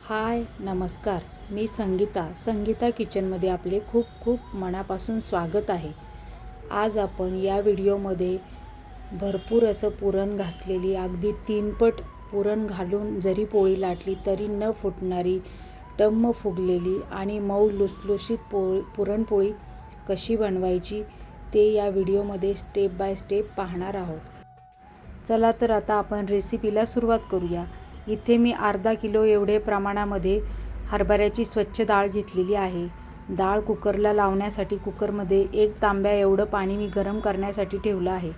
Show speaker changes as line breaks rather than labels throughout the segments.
हाय नमस्कार, मी संगीता किचनमध्ये आपले खूप खूप मनापासून स्वागत आहे। आज आपण या व्हिडिओमध्ये भरपूर असं पुरण घातलेली, अगदी 3 पट पुरण घालून जरी पोळी लाटली तरी न फुटणारी, टम्म फुगलेली आणि मऊ लुसलुशीत पुरणपोळी कशी बनवायची ते या व्हिडिओमध्ये स्टेप बाय स्टेप पाहणार आहोत। चला तर आता आपण रेसिपीला सुरुवात करूया। इथे मी अर्धा किलो एवढे प्रमाणामध्ये हरभऱ्याची स्वच्छ डाळ घेतलेली आहे। डाळ कुकरला लावण्यासाठी कुकरमध्ये 1 तांब्या एवढं पाणी मी गरम करण्यासाठी ठेवलं आहे।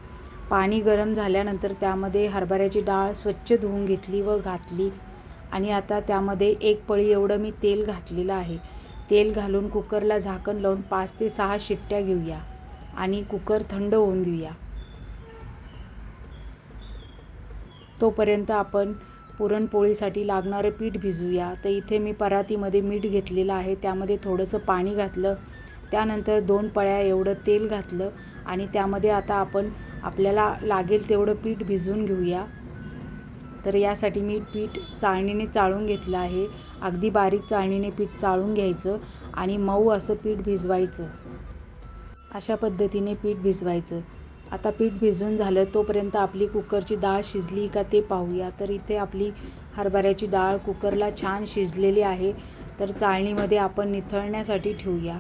पाणी गरम झाल्यानंतर त्यामध्ये हरभऱ्याची डाळ स्वच्छ धुवून घेतली व घातली आणि आता त्यामध्ये 1 पळी एवढं मी तेल घातलेलं आहे। तेल घालून कुकरला झाकण लावून 5 ते 6 शिट्ट्या घेऊया आणि कुकर थंड होऊन देऊया। तोपर्यंत आपण पुरणपोळीसाठी लागणारे पीठ भिजवूया। तर इथे मी परातीमध्ये मीठ घेतलेलं आहे, त्यामध्ये थोडंसं पाणी घातलं, त्यानंतर 2 पळ्या एवढं तेल घातलं आणि त्यामध्ये आता आपण आपल्याला लागेल तेवढं पीठ भिजवून घेऊया। तर यासाठी मी पीठ चाळणीने चाळून घेतलं आहे। अगदी बारीक चाळणीने पीठ चाळून घ्यायचं आणि मऊ असं पीठ भिजवायचं। अशा पद्धतीने पीठ भिजवायचं। आता पीठ भिजवून झालं तोपर्यंत आपली कुकरची डाळ शिजली का ते पाहूया। तर इथे आपली हरभऱ्याची डाळ कुकरला छान शिजलेली आहे। तर चाळणीमध्ये आपण निथळण्यासाठी ठेवूया।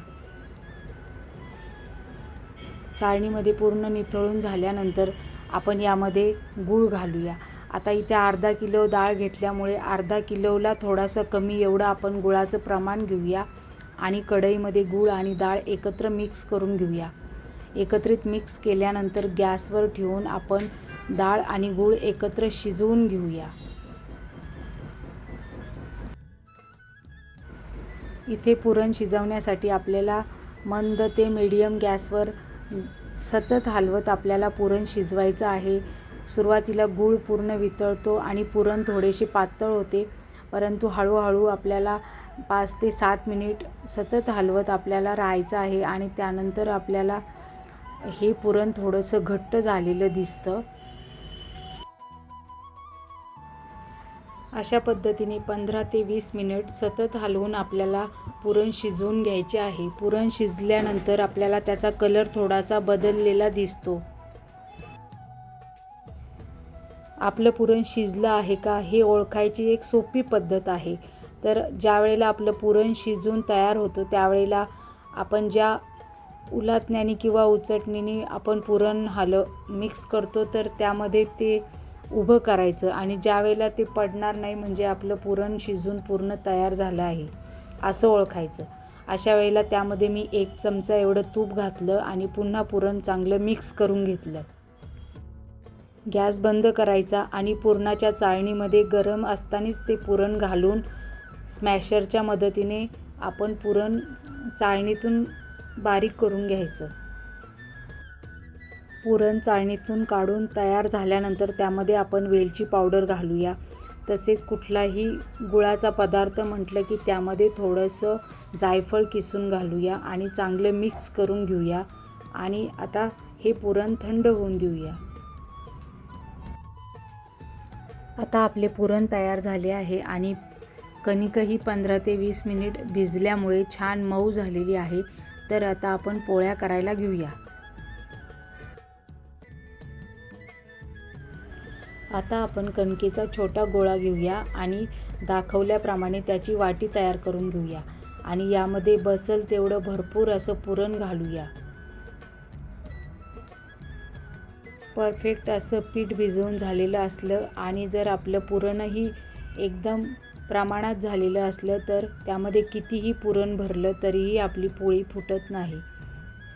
चाळणीमध्ये पूर्ण निथळून झाल्यानंतर आपण यामध्ये गूळ घालूया। आता इथे अर्धा किलो डाळ घेतल्यामुळे अर्धा किलोला थोडासा कमी एवढं आपण गुळाचं प्रमाण घेऊया आणि कढईमध्ये गूळ आणि डाळ एकत्र मिक्स करून घेऊया। एकत्रित मिक्स केल्यानंतर गॅसवर ठेवून आपण डाळ आणि गूळ एकत्र शिजवून घेऊया। इथे पुरण शिजवण्यासाठी आपल्याला मंद ते मीडियम गॅसवर सतत हलवत आपल्याला पुरण शिजवायचं आहे। सुरुवातीला गूळ पूर्ण वितळतो आणि पुरण थोडेसे पातळ होते, परंतु हळूहळू आपल्याला 5 ते 7 मिनिट सतत हलवत आपल्याला राहायचं आहे आणि त्यानंतर आपल्याला हे पुरण थोडंसं घट्ट झालेलं दिसतं। अशा पद्धतीने 15 ते 20 मिनिट सतत हलवून आपल्याला पुरण शिजवून घ्यायचे आहे। पुरण शिजल्यानंतर आपल्याला त्याचा कलर थोडासा बदललेला दिसतो। आपलं पुरण शिजलं आहे का हे ओळखायची एक सोपी पद्धत आहे। तर ज्या वेळेला आपलं पुरण शिजून तयार होतं त्यावेळेला आपण ज्या उलथण्याने किंवा उचटणीने आपण पुरण मिक्स करतो तर त्यामध्ये ते उभं करायचं आणि ज्या वेळेला ते पडणार नाही म्हणजे आपलं पुरण शिजून पूर्ण तयार झालं आहे असं ओळखायचं। अशा वेळेला त्यामध्ये मी 1 चमचा एवढं तूप घातलं आणि पुन्हा पुरण चांगलं मिक्स करून घेतलं। गॅस बंद करायचा आणि पुरणाच्या चाळणीमध्ये गरम असतानाच ते पुरण घालून स्मॅशरच्या मदतीने आपण पुरण चाळणीतून बारीक करून घ्यायचं। पुरण चाळणीतून काढून तयार झाल्यानंतर त्यामध्ये आपण वेलची पावडर घालूया। तसेच कुठलाही गुळाचा पदार्थ म्हटलं की त्यामध्ये थोडंसं जायफळ किसून घालूया आणि चांगलं मिक्स करून घेऊया आणि आता हे पुरण थंड होऊन देऊया। आता आपले पुरण तयार झाले आहे आणि कणिकही 15 ते 20 मिनिट भिजल्यामुळे छान मऊ झालेली आहे। तर आता आपण पोळ्या करायला घेऊया। आता आपण कणकेचा छोटा गोळा घेऊया आणि दाखवल्याप्रमाणे त्याची वाटी तयार करून घेऊया आणि यामध्ये बसेल तेवढं भरपूर असं पुरण घालूया। परफेक्ट असं पीठ भिजवून झालेलं असलं आणि जर आपलं पुरणही एकदम प्रमाणात झालेलं असलं तर त्यामध्ये कितीही पुरण भरलं तरीही आपली पोळी फुटत नाही।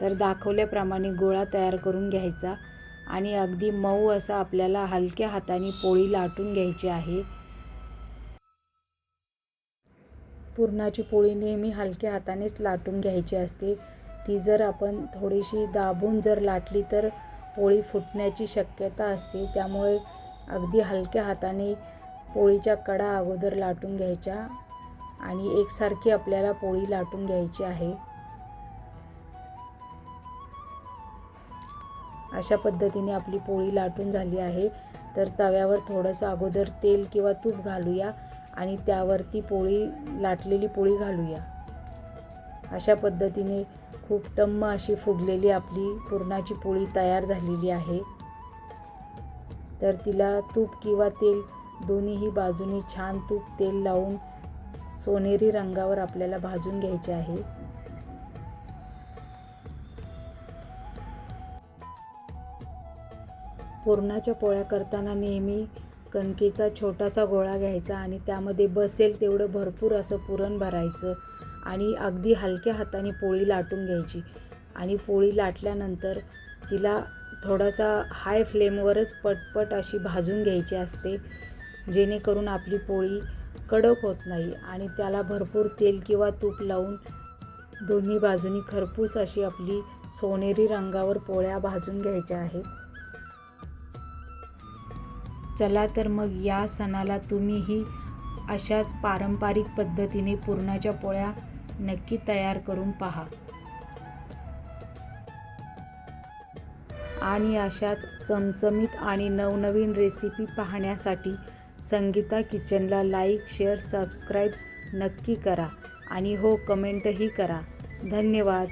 तर दाखवल्याप्रमाणे गोळा तयार करून घ्यायचा आणि अगदी मऊ असा आपल्याला हलक्या हाताने पोळी लाटून घ्यायची आहे। पुरणाची पोळी नेहमी हलक्या हातानेच लाटून घ्यायची असते। ती जर आपण थोडीशी दाबून जर लाटली तर पोळी फुटण्याची शक्यता असते। त्यामुळे अगदी हलक्या हाताने पोळीच्या कडा अगोदर लाटून घ्यायच्या आणि एकसारखी आपल्याला पोळी लाटून घ्यायची आहे। अशा पद्धतीने आपली पोळी लाटून झाली आहे। तर तव्यावर थोडंसं अगोदर तेल किंवा तूप घालूया आणि त्यावरती लाटलेली पोळी घालूया। अशा पद्धतीने खूप टम्म अशी फुगलेली आपली पुरणाची पोळी तयार झालेली आहे। तर तिला तूप किंवा तेल दोन्हीही बाजूनी छान तूप तेल लावून सोनेरी रंगावर आपल्याला भाजून घ्यायचे आहे। पुरणाच्या पोळ्या करताना नेहमी कणकेचा छोटासा गोळा घ्यायचा आणि त्यामध्ये बसेल तेवढं भरपूर असं पुरण भरायचं आणि अगदी हलक्या हाताने पोळी लाटून घ्यायची आणि पोळी लाटल्यानंतर तिला थोडासा हाय फ्लेमवरच पटपट अशी भाजून घ्यायची असते, जेणेकरून आपली पोळी कडक होत नाही आणि त्याला भरपूर तेल किंवा तूप लावून दोन्ही बाजूनी खरपूस अशी आपली सोनेरी रंगावर पोळ्या भाजून घ्यायच्या आहेत। चला तर मग या सणाला तुम्हीही अशाच पारंपरिक पद्धतीने पुरणाच्या पोळ्या नक्की तयार करून पहा आणि अशाच चमचमीत आणि नवनवीन रेसिपी पाहण्यासाठी संगीता किचनला लाईक, शेअर, सबस्क्राईब नक्की करा आणि हो कमेंटही करा। धन्यवाद।